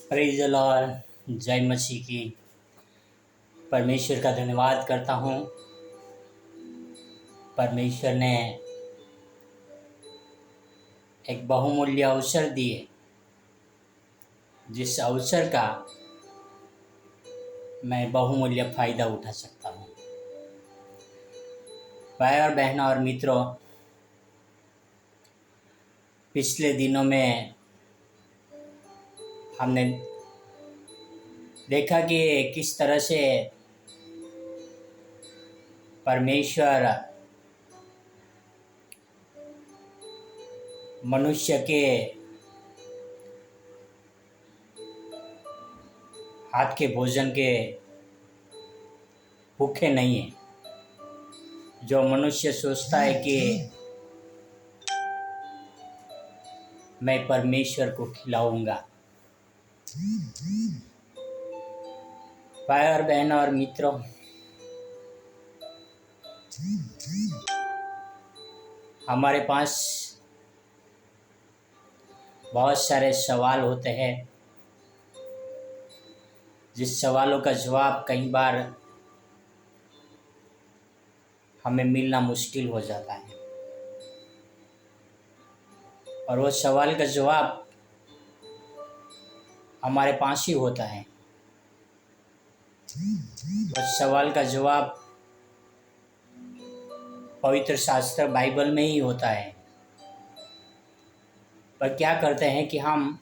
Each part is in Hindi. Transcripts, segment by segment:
Praise the Lord. जय मसीह की। परमेश्वर का धन्यवाद करता हूँ। परमेश्वर ने एक बहुमूल्य अवसर दिए, जिस अवसर का मैं बहुमूल्य फ़ायदा उठा सकता हूँ। भाई और बहनों और मित्रों, पिछले दिनों में हमने देखा कि किस तरह से परमेश्वर मनुष्य के हाथ के भोजन के भूखे नहीं है। जो मनुष्य सोचता है कि मैं परमेश्वर को खिलाऊंगा। भाई और बहनों और मित्रों, हमारे पास बहुत सारे सवाल होते हैं, जिस सवालों का जवाब कई बार हमें मिलना मुश्किल हो जाता है, और वो सवाल का जवाब हमारे पास ही होता है। उस सवाल का जवाब पवित्र शास्त्र बाइबल में ही होता है। पर क्या करते हैं कि हम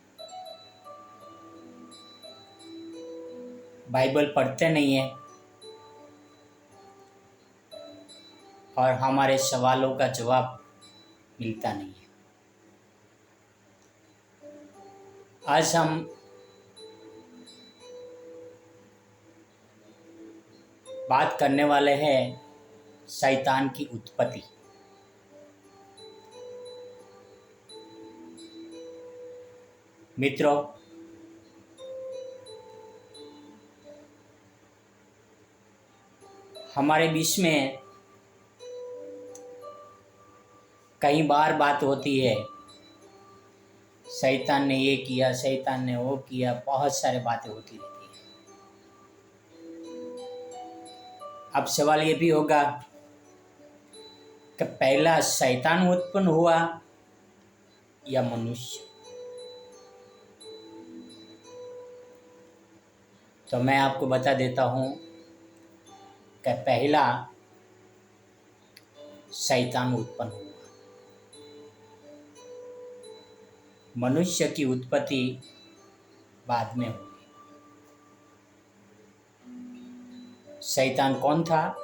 बाइबल पढ़ते नहीं हैं और हमारे सवालों का जवाब मिलता नहीं है। आज हम बात करने वाले हैं शैतान की उत्पत्ति। मित्रों, हमारे बीच में कई बार बात होती है, शैतान ने ये किया, शैतान ने वो किया, बहुत सारी बातें होती रहती हैं। अब सवाल ये भी होगा कि पहला शैतान उत्पन्न हुआ या मनुष्य? तो मैं आपको बता देता हूँ कि पहला शैतान उत्पन्न हुआ। मनुष्य की उत्पत्ति बाद में हुई। शैतान कौन था,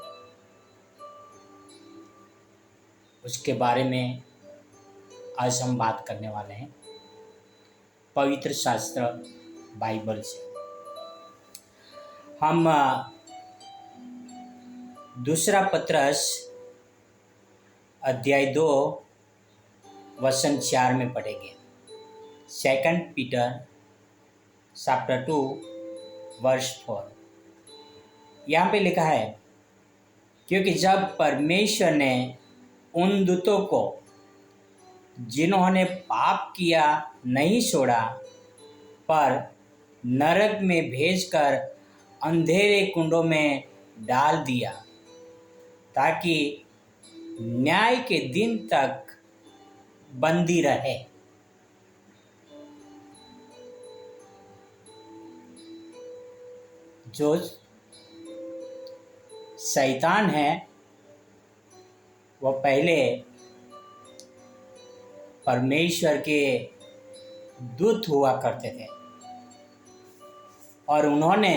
उसके बारे में आज हम बात करने वाले हैं पवित्र शास्त्र बाइबल से। हम दूसरा पत्रस अध्याय 2 वचन 4 में पढ़ेंगे। 2 पीटर चैप्टर 2 वर्स 4। यहाँ पे लिखा है, क्योंकि जब परमेश्वर ने उन दूतों को जिन्होंने पाप किया नहीं छोड़ा, पर नरक में भेजकर अंधेरे कुंडों में डाल दिया, ताकि न्याय के दिन तक बंदी रहे। जो शैतान है वो पहले परमेश्वर के दूत हुआ करते थे, और उन्होंने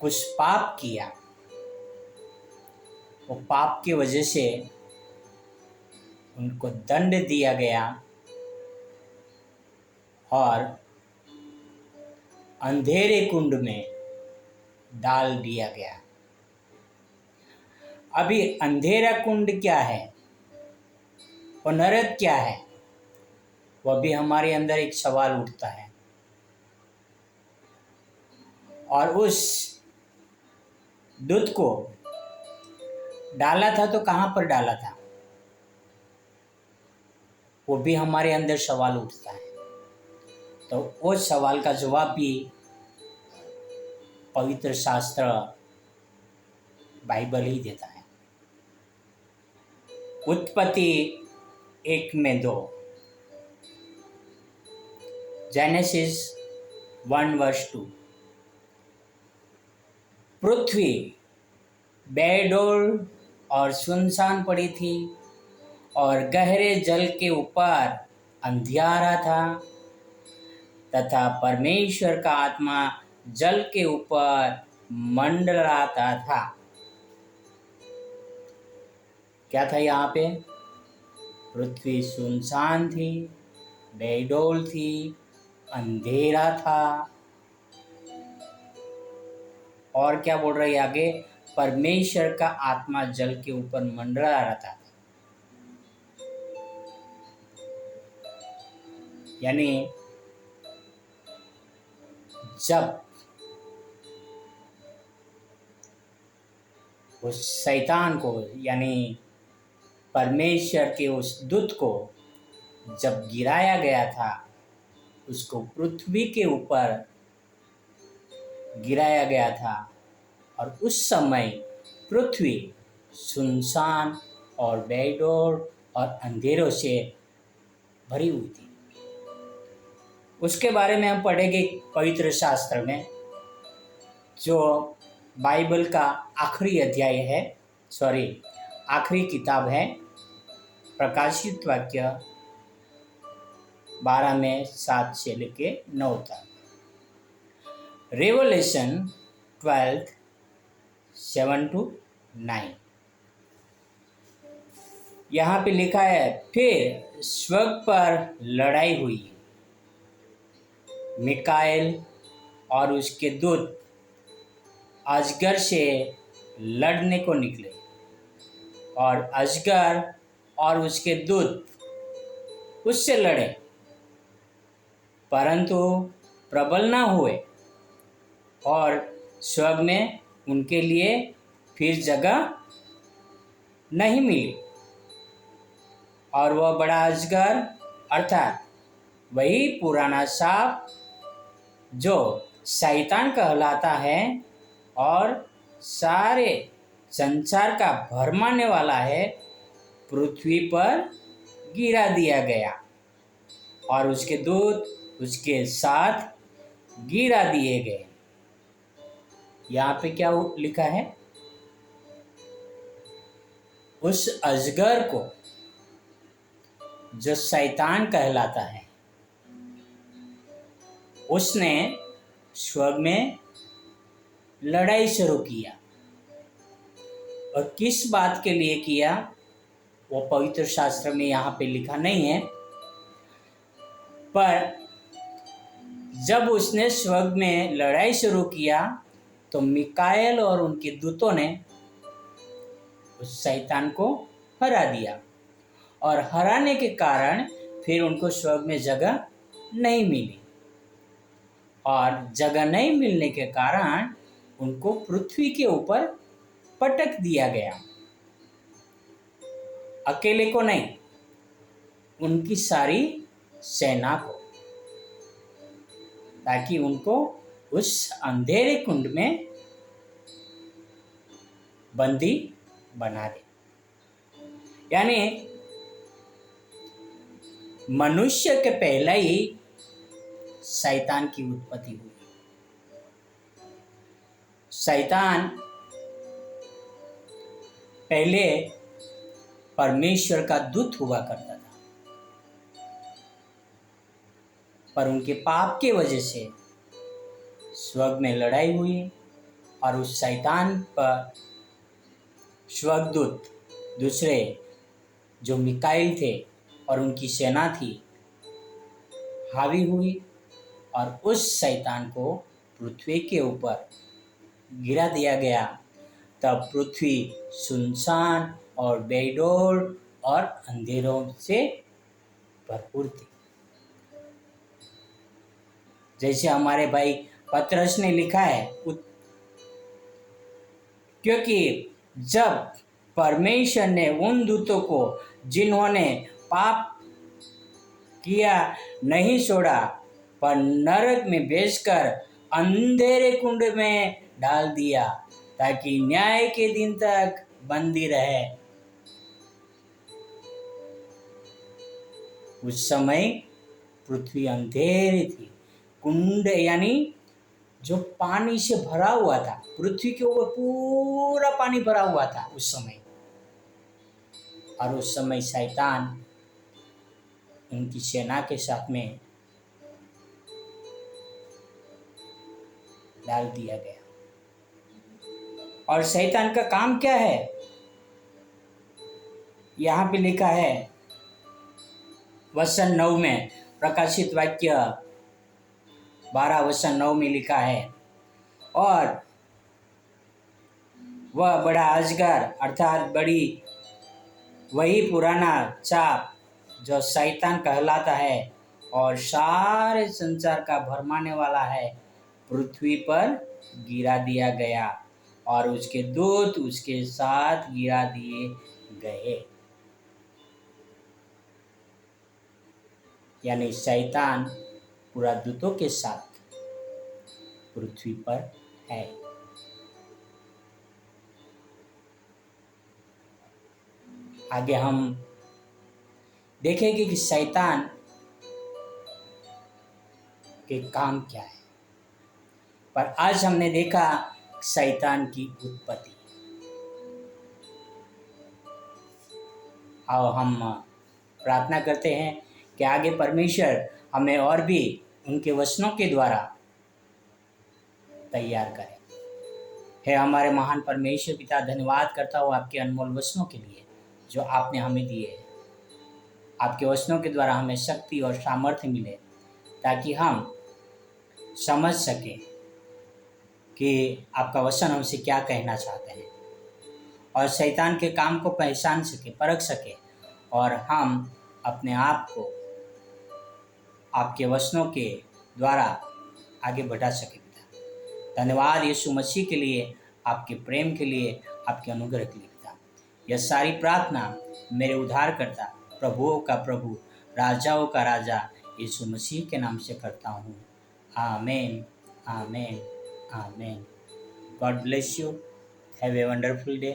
कुछ पाप किया। वो पाप की वजह से उनको दंड दिया गया और अंधेरे कुंड में डाल दिया गया। अभी अंधेरा कुंड क्या है और नरक क्या है, वह भी हमारे अंदर एक सवाल उठता है। और उस दूत को डाला था तो कहाँ पर डाला था, वो भी हमारे अंदर सवाल उठता है। तो वो सवाल का जवाब भी पवित्र शास्त्र बाइबल ही देता है। उत्पत्ति 1:2, जेनेसिस 1:2, पृथ्वी बेडौल और सुनसान पड़ी थी और गहरे जल के ऊपर अंधियारा था तथा परमेश्वर का आत्मा जल के ऊपर मंडराता था। क्या था यहाँ पे? पृथ्वी सुनसान थी, बेडौल थी, अंधेरा था, और क्या बोल रही है आगे? परमेश्वर का आत्मा जल के ऊपर मंडरा रहा था। यानी जब उस शैतान को, यानी परमेश्वर के उस दूत को जब गिराया गया था, उसको पृथ्वी के ऊपर गिराया गया था और उस समय पृथ्वी सुनसान और बेडौल और अंधेरों से भरी हुई थी। उसके बारे में हम पढ़ेंगे पवित्र शास्त्र में, जो बाइबल का आखिरी अध्याय है, आखिरी किताब है, प्रकाशित वाक्य 12:7 से लेके 9 तक। रेवलेशन 12:7-9। यहाँ पे लिखा है, फिर स्वर्ग पर लड़ाई हुई। मिकाएल और उसके दूत अजगर से लड़ने को निकले और अजगर और उसके दूत उससे लड़े, परंतु प्रबल न हुए और स्वर्ग में उनके लिए फिर जगह नहीं मिली। और वह बड़ा अजगर अर्थात वही पुराना सांप जो शैतान कहलाता है और सारे संसार का भरमाने वाला है, पृथ्वी पर गिरा दिया गया और उसके दूत उसके साथ गिरा दिए गए। यहाँ पे क्या लिखा है? उस अजगर को जो शैतान कहलाता है, उसने स्वर्ग में लड़ाई शुरू किया। और किस बात के लिए किया वो पवित्र शास्त्र में यहाँ पे लिखा नहीं है, पर जब उसने स्वर्ग में लड़ाई शुरू किया तो मिकाएल और उनके दूतों ने उस शैतान को हरा दिया और हराने के कारण फिर उनको स्वर्ग में जगह नहीं मिली और जगह नहीं मिलने के कारण उनको पृथ्वी के ऊपर पटक दिया गया। अकेले को नहीं, उनकी सारी सेना को, ताकि उनको उस अंधेरे कुंड में बंदी बना दे। यानी मनुष्य के पहले ही शैतान की उत्पत्ति हुई। शैतान पहले परमेश्वर का दूत हुआ करता था, पर उनके पाप के वजह से स्वर्ग में लड़ाई हुई और उस शैतान पर स्वर्गदूत दूसरे जो मिकाएल थे और उनकी सेना थी हावी हुई और उस शैतान को पृथ्वी के ऊपर गिरा दिया गया। तब पृथ्वी सुनसान और बेडौल और अंधेरों से भरपूर थी। जैसे हमारे भाई पतरस ने लिखा है, क्योंकि जब परमेश्वर ने उन दूतों को जिन्होंने पाप किया नहीं छोड़ा, पर नरक में भेजकर अंधेरे कुंड में डाल दिया ताकि न्याय के दिन तक बंदी रहे। उस समय पृथ्वी अंधेरी थी। कुंड यानी जो पानी से भरा हुआ था, पृथ्वी के ऊपर पूरा पानी भरा हुआ था उस समय। और उस समय शैतान उनकी सेना के साथ में डाल दिया गया। और शैतान का काम क्या है? यहाँ पे लिखा है वचन 9 में, प्रकाशित वाक्य 12 वचन 9 में लिखा है, और वह बड़ा अजगर अर्थात बड़ी वही पुराना चाप जो शैतान कहलाता है और सारे संसार का भरमाने वाला है, पृथ्वी पर गिरा दिया गया और उसके दूत उसके साथ गिरा दिए गए। यानी शैतान पूरा दूतों के साथ पृथ्वी पर है। आगे हम देखेंगे कि शैतान के काम क्या है। पर आज हमने देखा शैतान की उत्पत्ति। आओ हम प्रार्थना करते हैं कि आगे परमेश्वर हमें और भी उनके वचनों के द्वारा तैयार करें। हे हमारे महान परमेश्वर पिता, धन्यवाद करता हूँ आपके अनमोल वचनों के लिए जो आपने हमें दिए। आपके वचनों के द्वारा हमें शक्ति और सामर्थ्य मिले ताकि हम समझ सकें कि आपका वचन हमसे क्या कहना चाहते हैं, और शैतान के काम को पहचान सके, परख सके, और हम अपने आप को आपके वचनों के द्वारा आगे बढ़ा सके। पिता, धन्यवाद यीशु मसीह के लिए, आपके प्रेम के लिए, आपके अनुग्रह के लिए। पिता, यह सारी प्रार्थना मेरे उद्धारकर्ता, प्रभुओं का प्रभु, राजाओं का राजा यीशु मसीह के नाम से करता हूँ। आमीन, आमीन, आमीन। God bless you. Have a wonderful day.